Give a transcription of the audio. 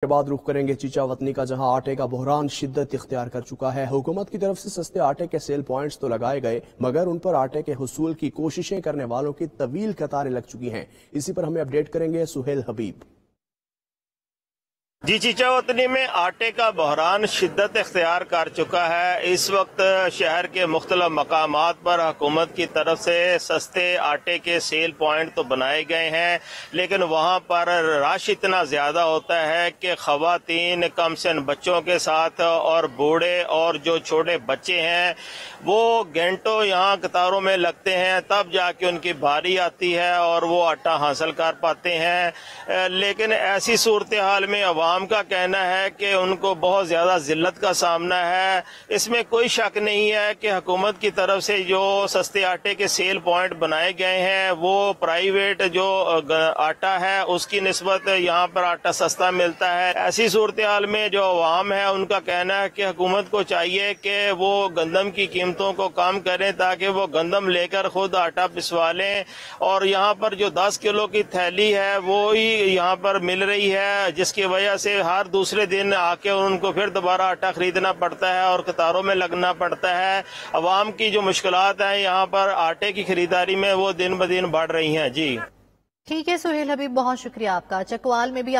کے بعد رخ کریں گے چیچا وطنی کا، جہاں آٹے کا بحران شدت اختیار کر چکا ہے۔ حکومت کی طرف سے سستے آٹے کے سیل پوائنٹس تو لگائے گئے، مگر ان پر آٹے کے حصول کی کوششیں کرنے والوں کی طویل قطاریں لگ چکی ہیں۔ اسی پر ہمیں اپڈیٹ کریں گے سہیل حبیب۔ جی، چیچا وطنی میں آٹے کا بحران شدت اختیار کر چکا ہے۔ اس وقت شہر کے مختلف مقامات پر حکومت کی طرف سے سستے آٹے کے سیل پوائنٹ تو بنائے گئے ہیں، لیکن وہاں پر رش اتنا زیادہ ہوتا ہے کہ خواتین، کم سن بچوں کے ساتھ اور بوڑھے اور جو چھوٹے بچے ہیں وہ گھنٹوں یہاں قطاروں میں لگتے ہیں، تب جا کے ان کی باری آتی ہے اور وہ آٹا حاصل کر پاتے ہیں۔ لیکن ایسی صورتحال میں عوام کا کہنا ہے کہ ان کو بہت زیادہ ذلت کا سامنا ہے۔ اس میں کوئی شک نہیں ہے کہ حکومت کی طرف سے جو سستے آٹے کے سیل پوائنٹ بنائے گئے ہیں وہ پرائیویٹ جو آٹا ہے اس کی نسبت یہاں پر آٹا سستا ملتا ہے۔ ایسی صورتحال میں جو عوام ہے ان کا کہنا ہے کہ حکومت کو چاہیے کہ وہ گندم کی قیمتوں کو کم کریں تاکہ وہ گندم لے کر خود آٹا پسوا لیں، اور یہاں پر جو 10 کلو کی تھیلی ہے وہی یہاں پر مل رہی ہے، جس کی وجہ سے ہر دوسرے دن آ کے ان کو پھر دوبارہ آٹا خریدنا پڑتا ہے اور قطاروں میں لگنا پڑتا ہے۔ عوام کی جو مشکلات ہیں یہاں پر آٹے کی خریداری میں وہ دن بدن بڑھ رہی ہیں۔ جی ٹھیک ہے سہیل حبیب، بہت شکریہ آپ کا۔ چکوال میں بھی